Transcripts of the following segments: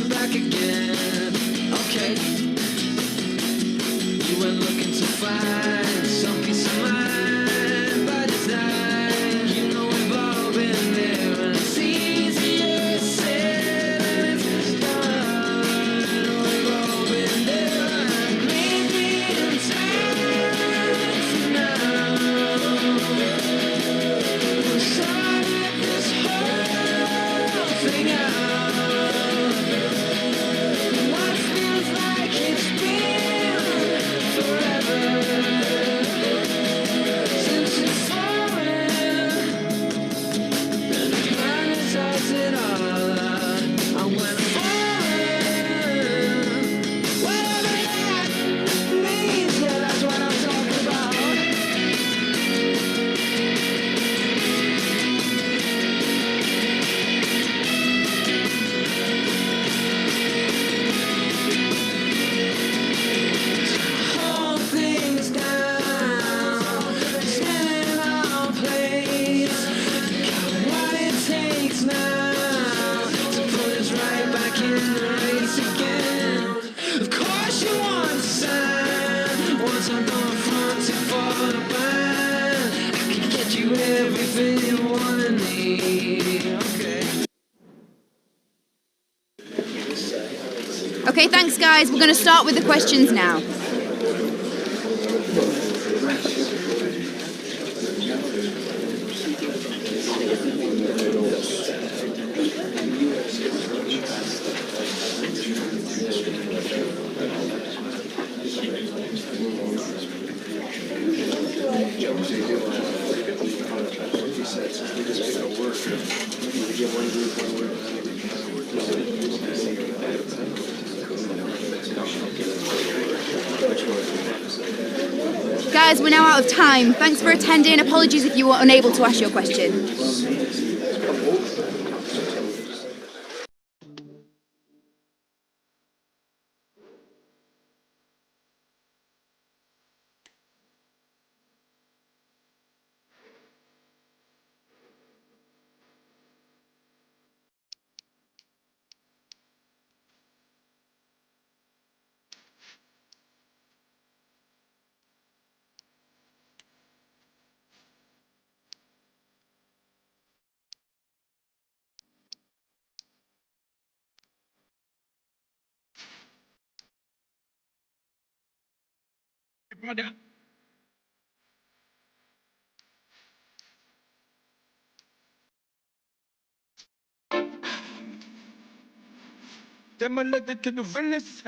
coming back again. Okay. You went looking to find some peace of mind by design. You know we've all been there, and it's easier said than it's done. We've all been there, and maybe in time from now we'll sort this whole thing out. What feels like it's been forever since it's fallen, and the plan sorts it all out. I went falling, whatever that means, yeah, that's what I'm talking about. Hold things down, stand in our place. Got what it takes now to put us right back in the race again. Of course you want to sign, once I'm going fronting for the band. I can get you everything you want and need. Okay. Okay, thanks guys. We're going to start with the questions now. Guys, we're now out of time. Thanks for attending. Apologies if you were unable to ask your question. Brother. Demolete to the village.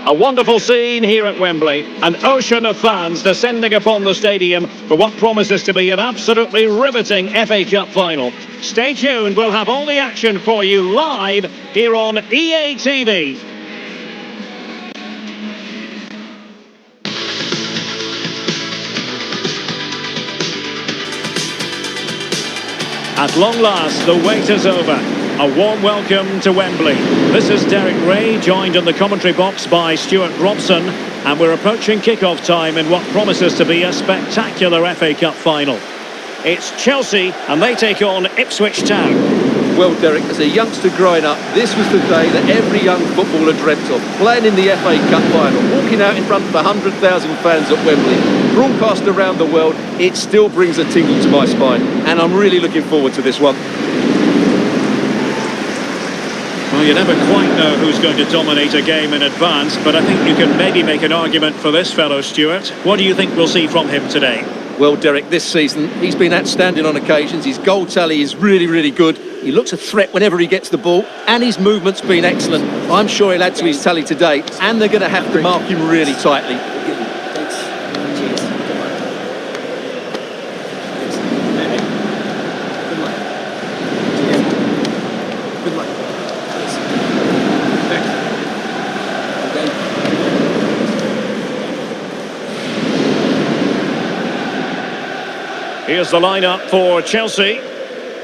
A wonderful scene here at Wembley. An ocean of fans descending upon the stadium for what promises to be an absolutely riveting FA Cup final. Stay tuned, we'll have all the action for you live here on EA TV. At long last, the wait is over. A warm welcome to Wembley. This is Derek Ray, joined in the commentary box by Stuart Robson, and we're approaching kick-off time in what promises to be a spectacular FA Cup final. It's Chelsea, and they take on Ipswich Town. Well, Derek, as a youngster growing up, this was the day that every young footballer dreamt of. Playing in the FA Cup final, walking out in front of 100,000 fans at Wembley, broadcast around the world, it still brings a tingle to my spine. And I'm really looking forward to this one. Well, you never quite know who's going to dominate a game in advance, but I think you can maybe make an argument for this fellow, Stuart. What do you think we'll see from him today? Well, Derek, this season, he's been outstanding on occasions. His goal tally is really, really good. He looks a threat whenever he gets the ball, and his movement's been excellent. I'm sure he'll add to his tally today, and they're going to have to mark him really tightly. Here's the lineup for Chelsea.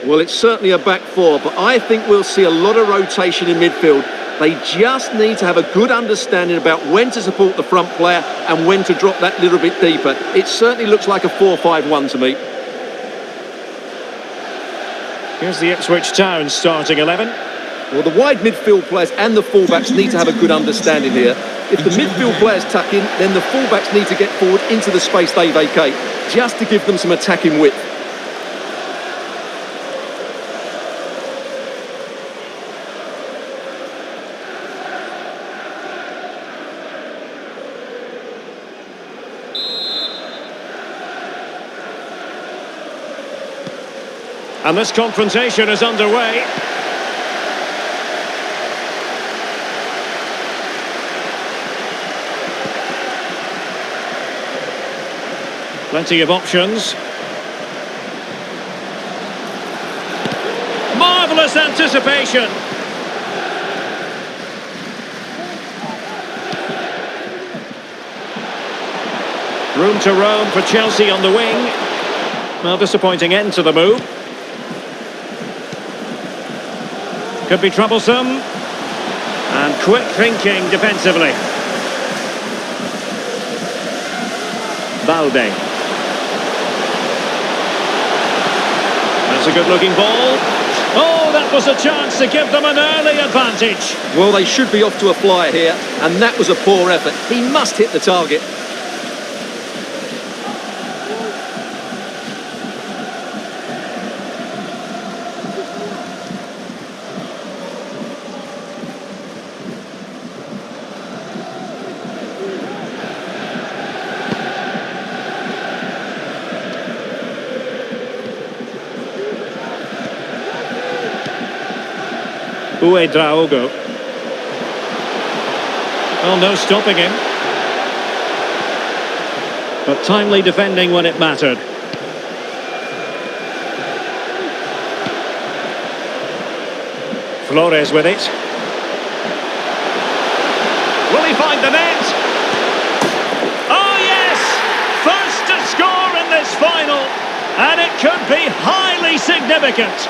Well, it's certainly a back four, but I think we'll see a lot of rotation in midfield. They just need to have a good understanding about when to support the front player and when to drop that little bit deeper. It certainly looks like a 4-5-1 to me. Here's the Ipswich Town starting 11. Well, the wide midfield players and the fullbacks need to have a good understanding here. If the midfield players tuck in, then the fullbacks need to get forward into the space they vacate, just to give them some attacking width. And this confrontation is underway. Plenty of options. Marvellous anticipation. Room to roam for Chelsea on the wing. Well, disappointing end to the move. Could be troublesome. And quick thinking defensively. Balde. That's a good-looking ball. Oh, that was a chance to give them an early advantage. Well, they should be off to a flyer here, and that was a poor effort. He must hit the target. Uedraogo. Well, no stopping him. But timely defending when it mattered. Flores with it. Will he find the net? Oh yes! First to score in this final. And it could be highly significant.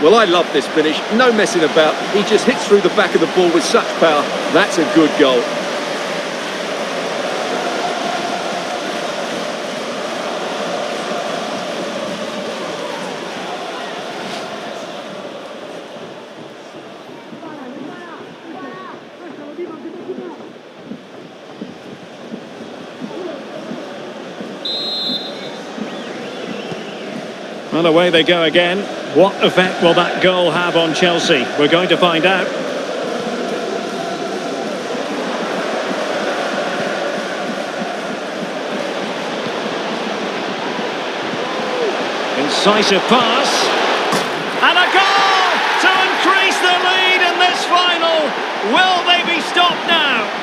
Well, I love this finish. No messing about. He just hits through the back of the ball with such power. That's a good goal. Well, away they go again. What effect will that goal have on Chelsea? We're going to find out. Incisive pass. And a goal to increase the lead in this final. Will they be stopped now?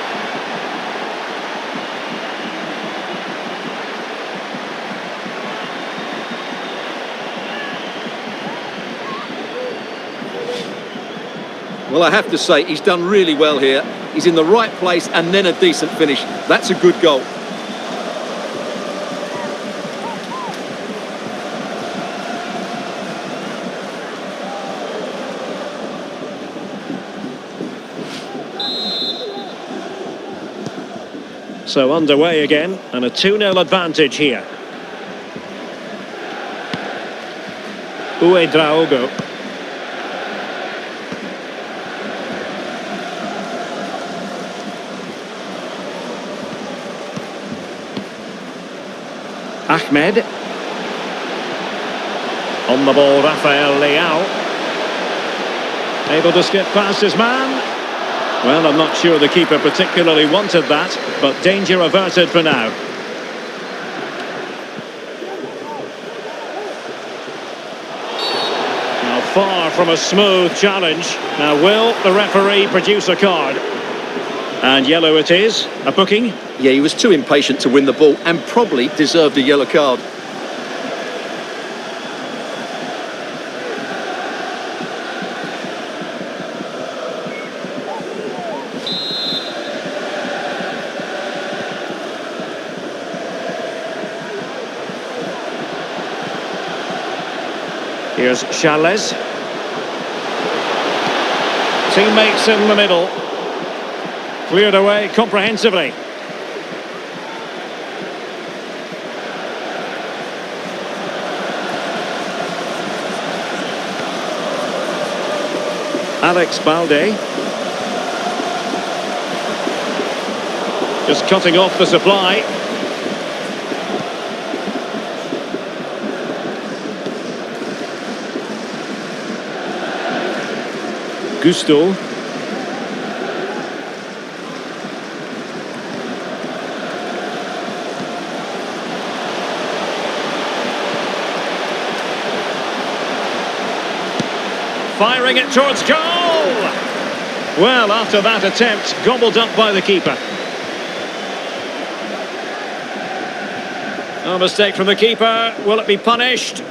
Well, I have to say, he's done really well here. He's in the right place and then a decent finish. That's a good goal. So underway again, and a 2-0 advantage here. Uedraogo. Ahmed. On the ball, Rafael Leao. Able to skip past his man. Well, I'm not sure the keeper particularly wanted that, but danger averted for now. Now, far from a smooth challenge. Now, will the referee produce a card? And yellow it is. A booking. Yeah, he was too impatient to win the ball and probably deserved a yellow card. Here's Charles. Teammates in the middle. Cleared away comprehensively. Alex Balde. Just cutting off the supply. Gusto. Firing it towards goal! Well, after that attempt, gobbled up by the keeper. No mistake from the keeper. Will it be punished?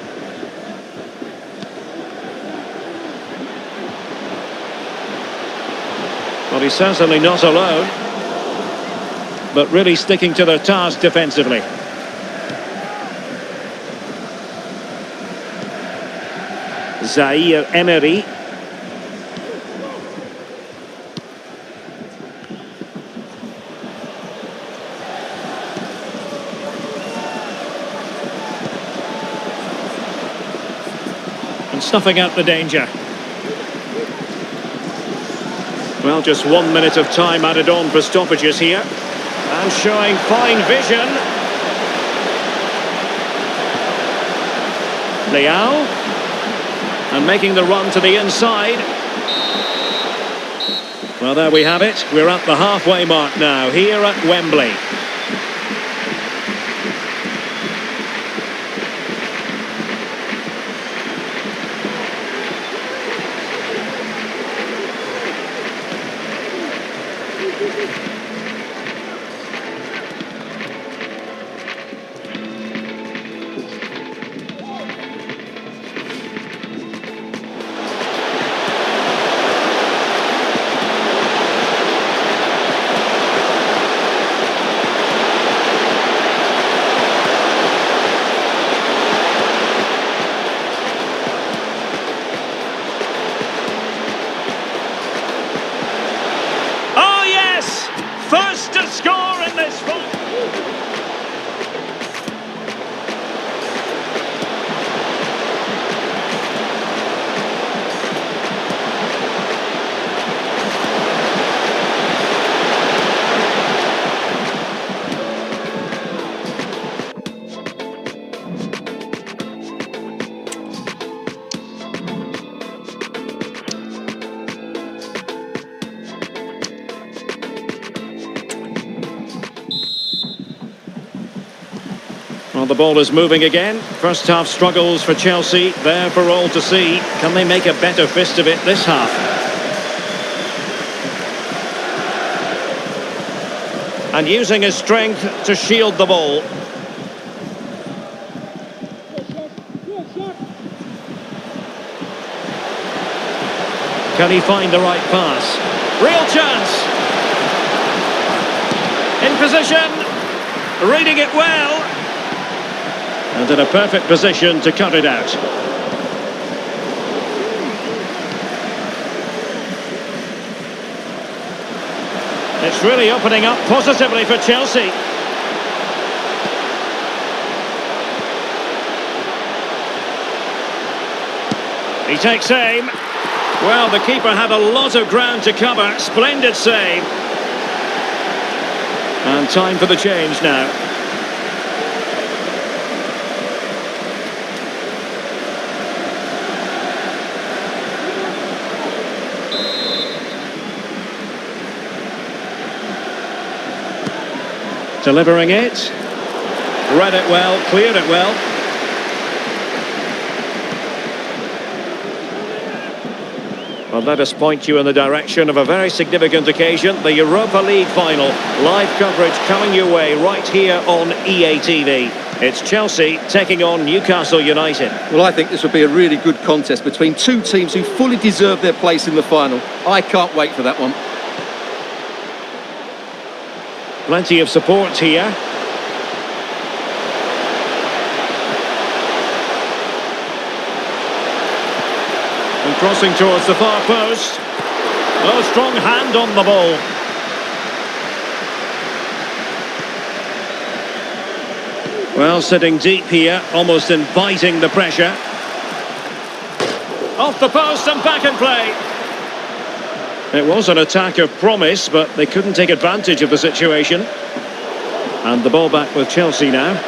Well, he's certainly not alone, but really sticking to their task defensively. Zaire Emery. And snuffing out the danger. Well, just 1 minute of time added on for stoppages here. And showing fine vision. Leao. And making the run to the inside. Well, there we have it. We're at the halfway mark now, here at Wembley. First to score in this one. Well, the ball is moving again. First half struggles for Chelsea, there for all to see. Can they make a better fist of it this half? And using his strength to shield the ball. Can he find the right pass? Real chance! In position, reading it well. And in a perfect position to cut it out. It's really opening up positively for Chelsea. He takes aim. Well, the keeper had a lot of ground to cover. Splendid save. And time for the change now. Delivering it. Read it well, cleared it well. Well, let us point you in the direction of a very significant occasion, the Europa League final. Live coverage coming your way right here on EA TV. It's Chelsea taking on Newcastle United. Well, I think this will be a really good contest between two teams who fully deserve their place in the final. I can't wait for that one. Plenty of support here. Crossing towards the far post. Oh, strong hand on the ball. Well, sitting deep here, almost inviting the pressure. Off the post and back in play. It was an attack of promise, but they couldn't take advantage of the situation. And the ball back with Chelsea now.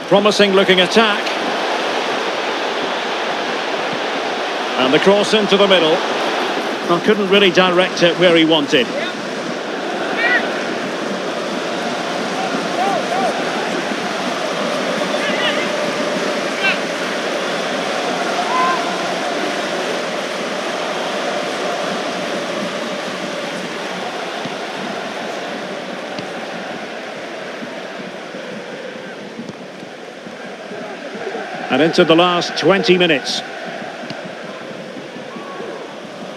Promising looking attack. And the cross into the middle. Well, couldn't really direct it where he wanted. And into the last 20 minutes.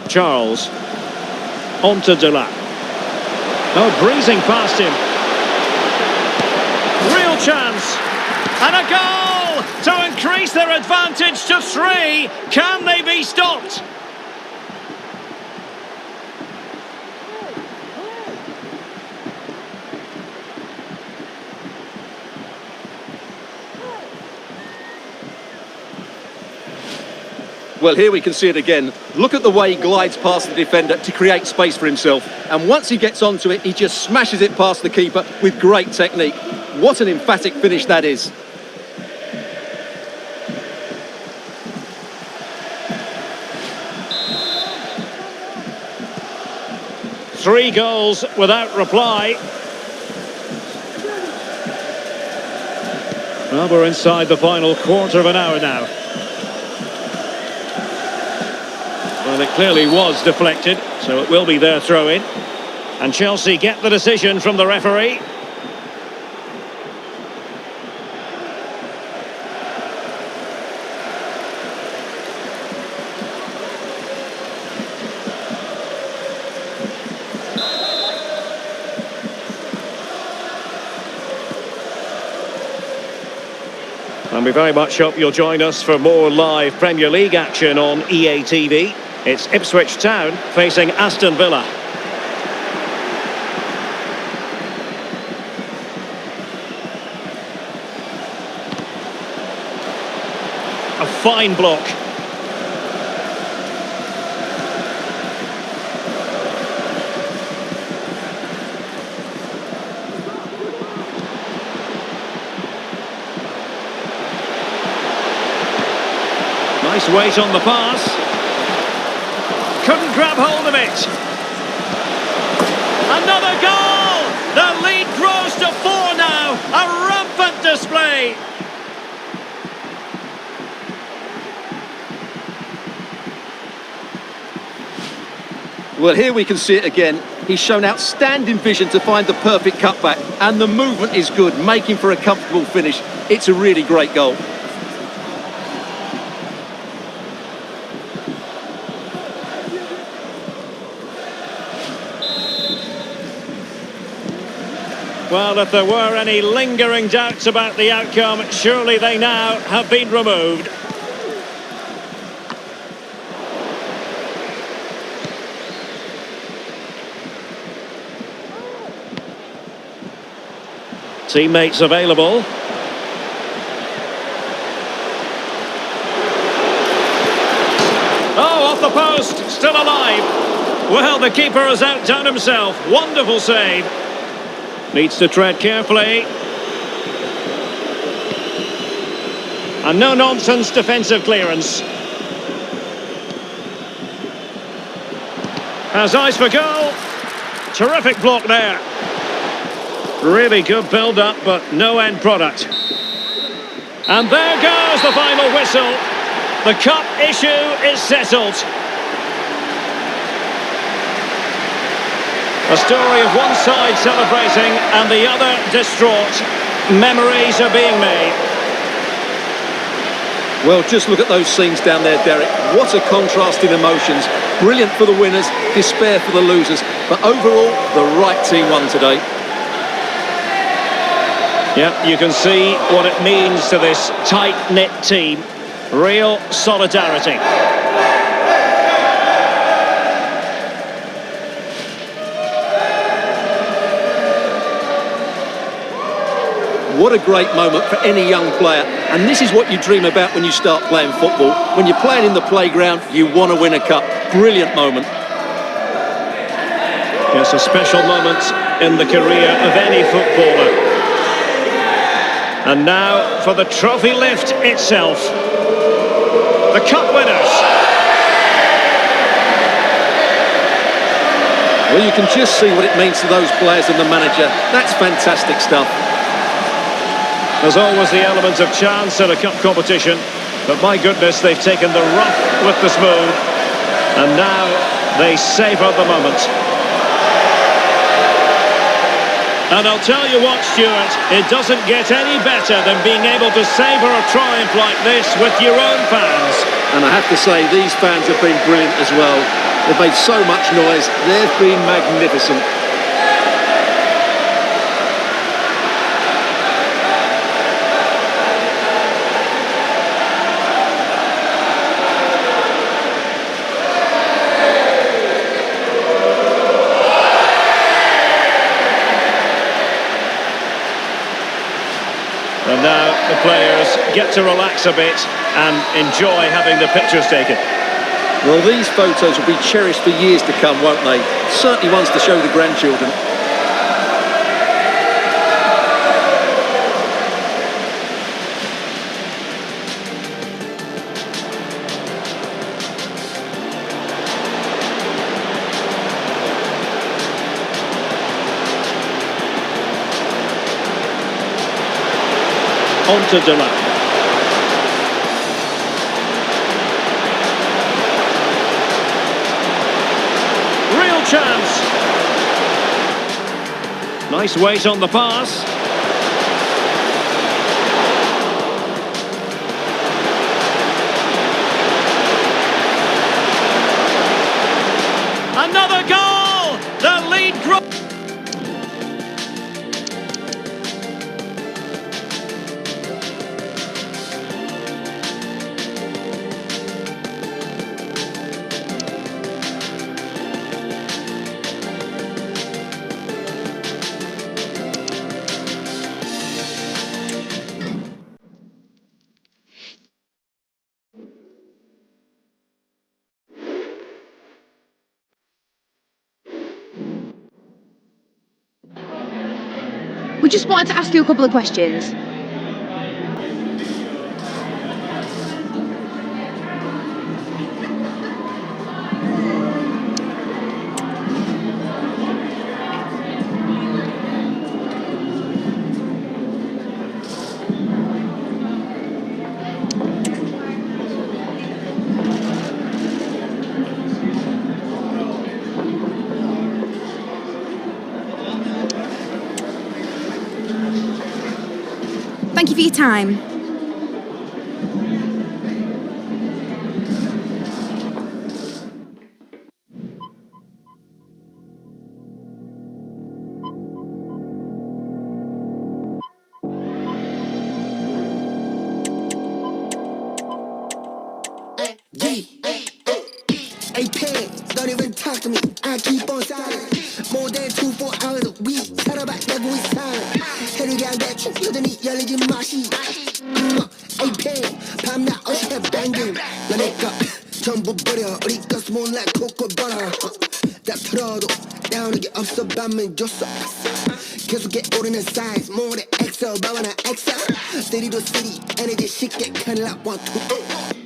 Charles. On to Delap. Oh, breezing past him. Real chance. And a goal to increase their advantage to 3. Can they be stopped? Well, here we can see it again. Look at the way he glides past the defender to create space for himself. And once he gets onto it, he just smashes it past the keeper with great technique. What an emphatic finish that is. Three goals without reply. Well, we're inside the final quarter of an hour now. Well, it clearly was deflected, so it will be their throw-in. And Chelsea get the decision from the referee. And we very much hope you'll join us for more live Premier League action on EA TV. It's Ipswich Town facing Aston Villa. A fine block. Nice weight on the pass. Couldn't grab hold of it. Another goal! The lead grows to 4 now. A rampant display. Well, here we can see it again. He's shown outstanding vision to find the perfect cutback. And the movement is good, making for a comfortable finish. It's a really great goal. Well, if there were any lingering doubts about the outcome, surely they now have been removed. Teammates available. Oh, off the post, still alive. Well, the keeper has outdone himself. Wonderful save. Needs to tread carefully. A no-nonsense defensive clearance. Has eyes for goal. Terrific block there. Really good build-up, but no end product. And there goes the final whistle. The cup issue is settled. A story of one side celebrating and the other distraught. Memories are being made. Well, just look at those scenes down there, Derek. What a contrast in emotions. Brilliant for the winners, despair for the losers. But overall, the right team won today. Yeah, you can see what it means to this tight-knit team. Real solidarity. What a great moment for any young player. And this is what you dream about when you start playing football. When you're playing in the playground, you want to win a cup. Brilliant moment. Yes, a special moment in the career of any footballer. And now for the trophy lift itself. The cup winners. Well, you can just see what it means to those players and the manager. That's fantastic stuff. There's always the element of chance in a cup competition, but my goodness, they've taken the rough with the smooth, and now they savour the moment. And I'll tell you what, Stuart, it doesn't get any better than being able to savour a triumph like this with your own fans. And I have to say, these fans have been brilliant as well. They've made so much noise. They've been magnificent. And now the players get to relax a bit and enjoy having the pictures taken. Well, these photos will be cherished for years to come, won't they? Certainly ones to show the grandchildren. On to Delac. Real chance. Nice weight on the pass. Another goal! The lead grows. We just wanted to ask you a couple of questions. Thank you for your time. Hey, pig, don't even talk to me. I keep on silent. More than 2-4 hours a week. Tell her about that we silent. Hit it, got that 다시 AP 밤낮 없이 해뱅김 너네가 전부 버려 우리 거 smooth like cocoa butter 다 틀어도 나오는 게 없어 밤은 줬어 계속해 오르는 사이즈 모래 엑셀 바와나 엑셀 City to city 에너지 쉽게 큰일 나 1, 2